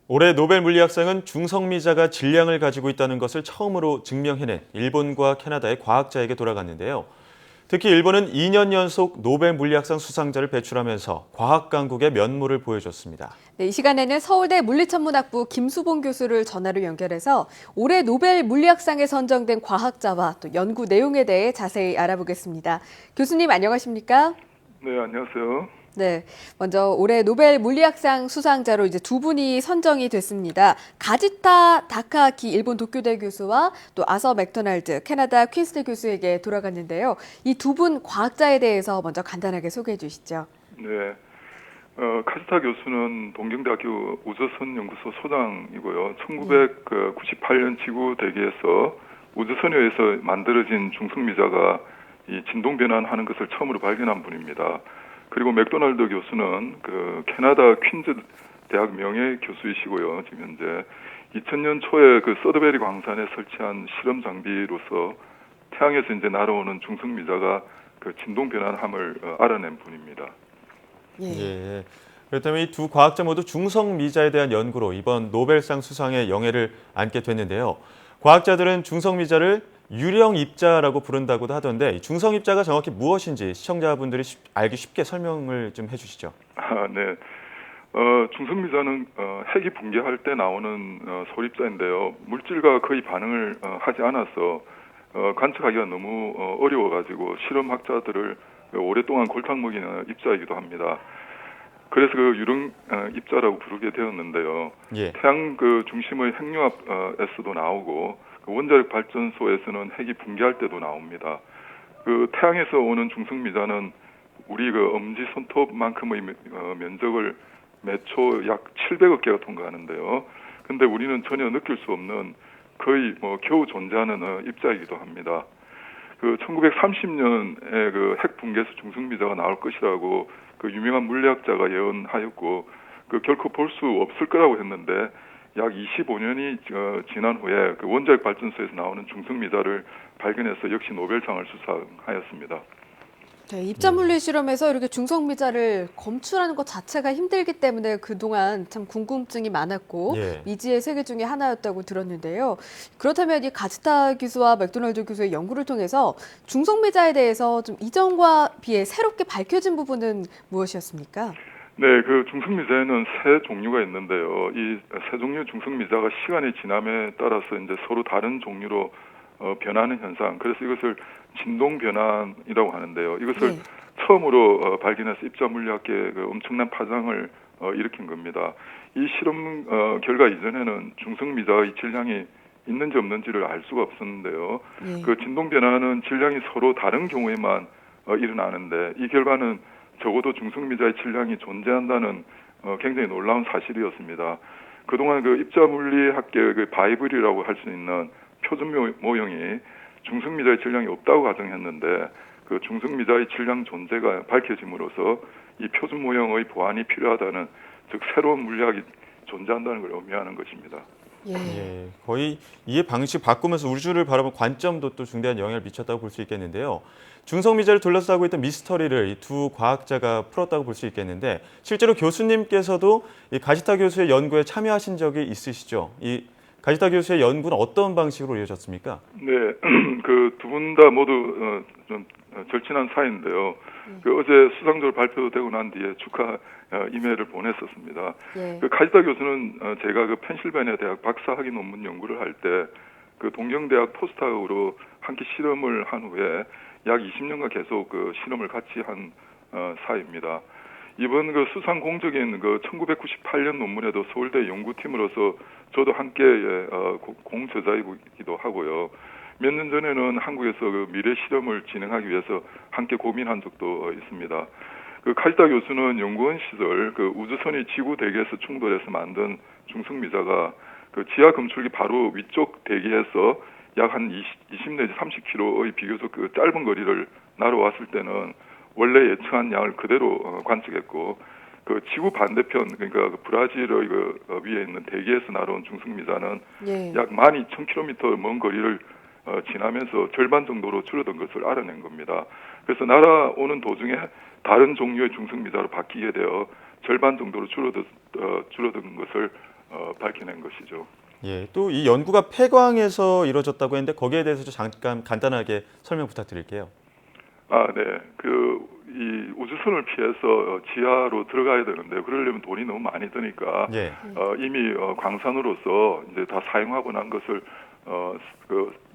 올해 노벨 물리학상은 중성미자가 질량을 가지고 있다는 것을 처음으로 증명해낸 일본과 캐나다의 과학자에게 돌아갔는데요. 특히 일본은 2년 연속 노벨 물리학상 수상자를 배출하면서 과학 강국의 면모를 보여줬습니다. 네, 이 시간에는 서울대 물리천문학부 김수봉 교수를 전화로 연결해서 올해 노벨 물리학상에 선정된 과학자와 또 연구 내용에 대해 자세히 알아보겠습니다. 교수님 안녕하십니까? 네, 안녕하세요. 네, 먼저 올해 노벨 물리학상 수상자로 이제 두 분이 선정이 됐습니다. 가지타 다카아키 일본 도쿄대 교수와 또 아서 맥도날드 캐나다 퀸스대 교수에게 돌아갔는데요. 이 두 분 과학자에 대해서 먼저 간단하게 소개해 주시죠. 네, 카즈타 교수는 동경대학교 우주선 연구소 소장이고요. 1998년 지구 대기에서 우주선에 의해서 만들어진 중성미자가 이 진동 변환하는 것을 처음으로 발견한 분입니다. 그리고 맥도날드 교수는 그 캐나다 퀸즈 대학 명예 교수이시고요. 지금 현재 2000년 초에 그 서드베리 광산에 설치한 실험 장비로서 태양에서 이제 날아오는 중성미자가 그 진동 변환함을 알아낸 분입니다. 예. 그렇다면 이 두 과학자 모두 중성미자에 대한 연구로 이번 노벨상 수상의 영예를 안게 됐는데요. 과학자들은 중성미자를 유령입자라고 부른다고도 하던데 이 중성입자가 정확히 무엇인지 시청자분들이 알기 쉽게 설명을 좀 해주시죠. 네. 중성미자는 핵이 붕괴할 때 나오는 소립자인데요. 물질과 거의 반응을 하지 않아서 관측하기가 너무 어려워가지고 실험학자들을 오랫동안 골탕 먹이는 입자이기도 합니다. 그래서 그 유령 입자라고 부르게 되었는데요. 예. 태양 그 중심의 핵융합에서도 나오고 그 원자력 발전소에서는 핵이 붕괴할 때도 나옵니다. 그 태양에서 오는 중성미자는 우리 그 엄지 손톱만큼의 면적을 매초 약 700억 개가 통과하는데요. 근데 우리는 전혀 느낄 수 없는 거의 뭐 겨우 존재하는 입자이기도 합니다. 그 1930년에 그 핵 붕괴에서 중성미자가 나올 것이라고 그 유명한 물리학자가 예언하였고 그 결코 볼 수 없을 거라고 했는데 약 25년이 지난 후에 그 원자력 발전소에서 나오는 중성미자를 발견해서 역시 노벨상을 수상하였습니다. 네, 입자물리 실험에서 이렇게 중성미자를 검출하는 것 자체가 힘들기 때문에 그동안 참 궁금증이 많았고 예. 미지의 세계 중에 하나였다고 들었는데요. 그렇다면 이 가즈타 교수와 맥도날드 교수의 연구를 통해서 중성미자에 대해서 좀 이전과 비해 새롭게 밝혀진 부분은 무엇이었습니까? 네, 그 중성미자에는 세 종류가 있는데요. 이 세 종류 중성미자가 시간이 지남에 따라서 이제 서로 다른 종류로 변하는 현상. 그래서 이것을 진동 변환이라고 하는데요. 이것을 네. 처음으로 발견해서 입자 물리학계에 그 엄청난 파장을 일으킨 겁니다. 이 실험 결과 이전에는 중성미자의 질량이 있는지 없는지를 알 수가 없었는데요. 예. 그 진동 변화는 질량이 서로 다른 경우에만 일어나는데 이 결과는 적어도 중성미자의 질량이 존재한다는 굉장히 놀라운 사실이었습니다. 그동안 그 입자물리학계의 그 바이블이라고 할 수 있는 표준 모형이 중성미자의 질량이 없다고 가정했는데 그 중성미자의 질량 존재가 밝혀짐으로써 이 표준 모형의 보완이 필요하다는 즉 새로운 물리학이 존재한다는 걸 의미하는 것입니다. 예. 예, 거의 이해 방식 바꾸면서 우주를 바라본 관점도 또 중대한 영향을 미쳤다고 볼 수 있겠는데요. 중성미자를 둘러싸고 있던 미스터리를 이 두 과학자가 풀었다고 볼 수 있겠는데 실제로 교수님께서도 이 가지타 교수의 연구에 참여하신 적이 있으시죠? 이 가지타 교수의 연구는 어떤 방식으로 이어졌습니까? 네, 그 두 분 다 모두 좀 절친한 사이인데요. 그 어제 수상자로 발표되고 난 뒤에 축하 이메일을 보냈었습니다. 예. 그 카지타 교수는 제가 그 펜실베니아 대학 박사학위 논문 연구를 할 때 그 동경대학 포스닥으로 함께 실험을 한 후에 약 20년간 계속 그 실험을 같이 한 사이입니다. 이번 그 수상 공적인 그 1998년 논문에도 서울대 연구팀으로서 저도 함께 공저자이기도 하고요. 몇 년 전에는 한국에서 그 미래 실험을 진행하기 위해서 함께 고민한 적도 있습니다. 그 카지타 교수는 연구원 시절 그 우주선이 지구 대기에서 충돌해서 만든 중성미자가 그 지하 검출기 바로 위쪽 대기에서 약 한 20 내지 30km의 비교적 그 짧은 거리를 날아왔을 때는 원래 예측한 양을 그대로 관측했고 그 지구 반대편 그러니까 그 브라질의 그 위에 있는 대기에서 날아온 중성미자는 예. 약 12,000km 먼 거리를 지나면서 절반 정도로 줄어든 것을 알아낸 겁니다. 그래서 날아오는 도중에 다른 종류의 중성미자로 바뀌게 되어 절반 정도로 줄어든 것을 밝혀낸 것이죠. 예, 또 이 연구가 폐광에서 이루어졌다고 했는데 거기에 대해서 잠깐 간단하게 설명 부탁드릴게요. 네. 이 우주선을 피해서 지하로 들어가야 되는데 그러려면 돈이 너무 많이 드니까 예, 이미 광산으로서 이제 다 사용하고 난 것을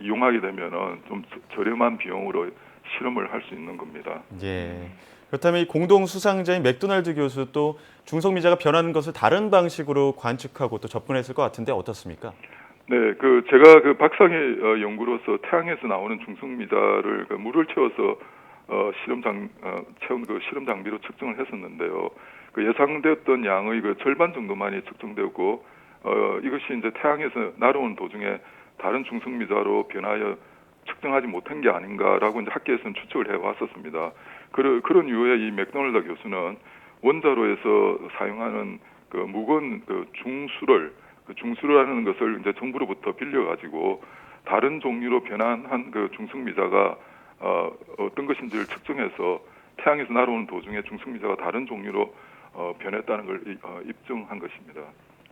이용하게 되면은 좀 저렴한 비용으로 실험을 할 수 있는 겁니다. 예. 그렇다면 이 공동 수상자인 맥도날드 교수 또 중성미자가 변하는 것을 다른 방식으로 관측하고 또 접근했을 것 같은데 어떻습니까? 네, 제가 박사의 연구로서 태양에서 나오는 중성미자를 물을 채워서 채운 실험 장비로 측정을 했었는데요. 예상되었던 양의 절반 정도만이 측정되었고, 이것이 이제 태양에서 날아오는 도중에 다른 중성미자로 변하여 측정하지 못한 게 아닌가라고 이제 학계에서는 추측을 해왔었습니다. 그런 이유에 이 맥도날드 교수는 원자로에서 사용하는 무거운 중수라는 것을 이제 정부로부터 빌려가지고 다른 종류로 변환한 중성미자가 어떤 것인지를 측정해서 태양에서 날아오는 도중에 중성미자가 다른 종류로 변했다는 걸 입증한 것입니다.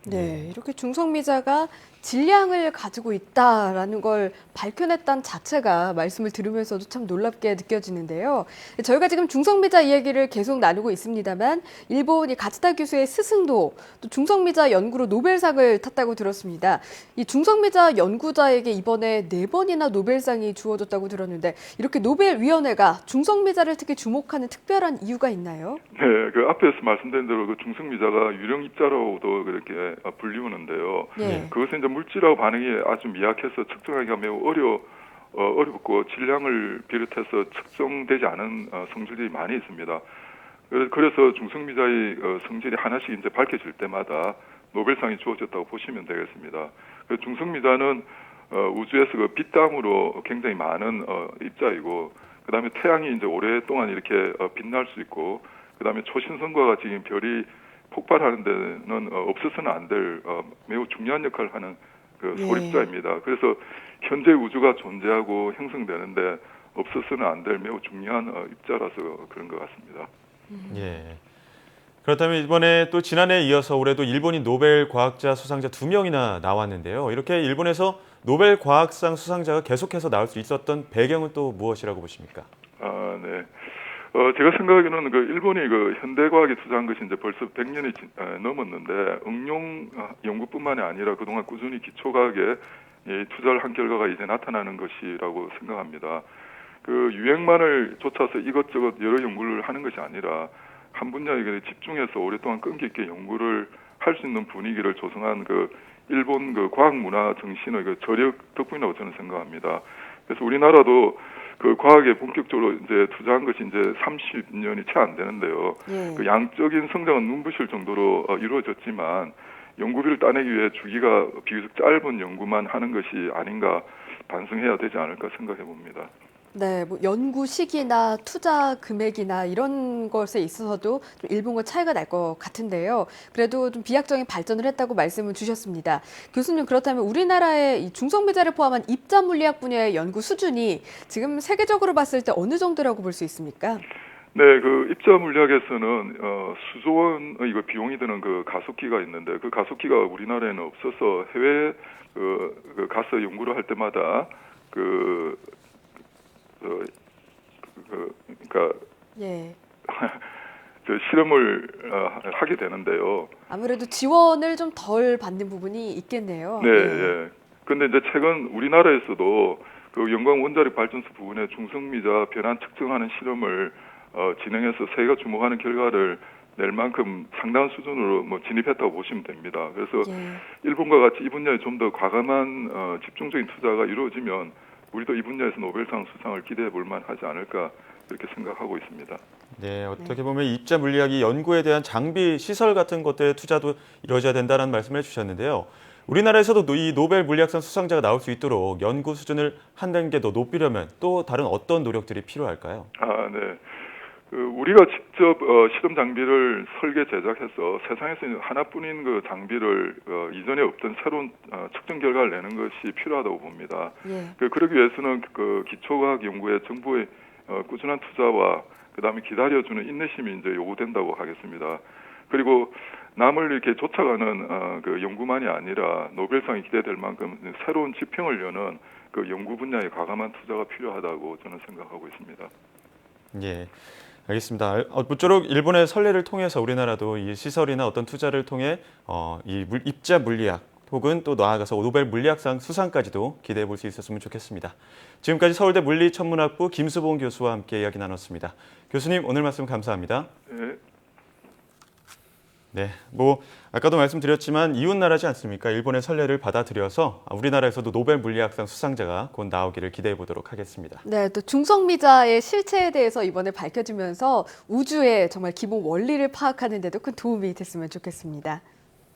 네, 이렇게 중성미자가 질량을 가지고 있다라는 걸 밝혀냈다는 자체가 말씀을 들으면서도 참 놀랍게 느껴지는데요. 저희가 지금 중성미자 이야기를 계속 나누고 있습니다만 일본 이 가츠다 교수의 스승도 또 중성미자 연구로 노벨상을 탔다고 들었습니다. 이 중성미자 연구자에게 이번에 4번이나 노벨상이 주어졌다고 들었는데 이렇게 노벨위원회가 중성미자를 특히 주목하는 특별한 이유가 있나요? 네, 앞에서 말씀드린 대로 중성미자가 유령 입자로도 그렇게 불리우는데요. 예. 그것은 이제 물질하고 반응이 아주 미약해서 측정하기가 매우 어렵고 질량을 비롯해서 측정되지 않은 성질들이 많이 있습니다. 그래서 중성미자의 성질이 하나씩 이제 밝혀질 때마다 노벨상이 주어졌다고 보시면 되겠습니다. 중성미자는 우주에서 빛담으로 굉장히 많은 입자이고, 그다음에 태양이 이제 오랫동안 이렇게 빛날 수 있고, 그다음에 초신성과 같이 별이 폭발하는 데는 없어서는 안 될 매우 중요한 역할을 하는 소립자입니다. 그래서 현재 우주가 존재하고 형성되는데 없어서는 안 될 매우 중요한 입자라서 그런 것 같습니다. 예. 그렇다면 이번에 또 지난해에 이어서 올해도 일본인 노벨 과학자 수상자 2명이나 나왔는데요. 이렇게 일본에서 노벨 과학상 수상자가 계속해서 나올 수 있었던 배경은 또 무엇이라고 보십니까? 네. 제가 생각하기에는 일본이 현대과학에 투자한 것이 이제 벌써 100년이 넘었는데 응용 연구뿐만이 아니라 그동안 꾸준히 기초과학에 투자를 한 결과가 이제 나타나는 것이라고 생각합니다. 유행만을 쫓아서 이것저것 여러 연구를 하는 것이 아니라 한 분야에 집중해서 오랫동안 끈기 있게 연구를 할 수 있는 분위기를 조성한 일본 과학 문화 정신의 저력 덕분이라고 저는 생각합니다. 그래서 우리나라도 과학에 본격적으로 이제 투자한 것이 이제 30년이 채 안 되는데요. 예. 양적인 성장은 눈부실 정도로 이루어졌지만 연구비를 따내기 위해 주기가 비교적 짧은 연구만 하는 것이 아닌가 반성해야 되지 않을까 생각해 봅니다. 네, 뭐 연구 시기나 투자 금액이나 이런 것에 있어서도 좀 일본과 차이가 날 것 같은데요. 그래도 좀 비약적인 발전을 했다고 말씀을 주셨습니다. 교수님, 그렇다면 우리나라의 이 중성미자를 포함한 입자 물리학 분야의 연구 수준이 지금 세계적으로 봤을 때 어느 정도라고 볼 수 있습니까? 네, 입자 물리학에서는 수조 원의 비용이 드는 가속기가 있는데 그 가속기가 우리나라에는 없어서 해외 가서 연구를 할 때마다 그러니까 예. 실험을 하게 되는데요. 아무래도 지원을 좀 덜 받는 부분이 있겠네요. 네, 예. 근데 이제 최근 우리나라에서도 영광 원자력 발전소 부근에 중성미자 변환 측정하는 실험을 진행해서 세계가 주목하는 결과를 낼 만큼 상당한 수준으로 진입했다고 보시면 됩니다. 그래서 예. 일본과 같이 이 분야에 좀 더 과감한 집중적인 투자가 이루어지면 우리도 이 분야에서 노벨상 수상을 기대해 볼 만하지 않을까 이렇게 생각하고 있습니다. 네, 어떻게 보면 입자 물리학이 연구에 대한 장비, 시설 같은 것들의 투자도 이루어져야 된다는 말씀을 해주셨는데요. 우리나라에서도 이 노벨 물리학상 수상자가 나올 수 있도록 연구 수준을 한 단계 더 높이려면 또 다른 어떤 노력들이 필요할까요? 네. 우리가 직접 실험 장비를 설계 제작해서 세상에서 하나뿐인 장비를 이전에 없던 새로운 측정 결과를 내는 것이 필요하다고 봅니다. 예. 그러기 위해서는 기초과학 연구에 정부의 꾸준한 투자와 그다음에 기다려주는 인내심이 이제 요구된다고 하겠습니다. 그리고 남을 이렇게 쫓아가는 그 연구만이 아니라 노벨상이 기대될 만큼 새로운 지평을 여는 그 연구 분야에 과감한 투자가 필요하다고 저는 생각하고 있습니다. 예, 알겠습니다. 모쪼록 일본의 선례를 통해서 우리나라도 이 시설이나 어떤 투자를 통해 입자 물리학 혹은 또 나아가서 노벨 물리학상 수상까지도 기대해 볼 수 있었으면 좋겠습니다. 지금까지 서울대 물리천문학부 김수봉 교수와 함께 이야기 나눴습니다. 교수님, 오늘 말씀 감사합니다. 네. 네, 아까도 말씀드렸지만 이웃 나라지 않습니까? 일본의 선례를 받아들여서 우리나라에서도 노벨 물리학상 수상자가 곧 나오기를 기대해 보도록 하겠습니다. 네, 또 중성미자의 실체에 대해서 이번에 밝혀지면서 우주의 정말 기본 원리를 파악하는 데도 큰 도움이 됐으면 좋겠습니다.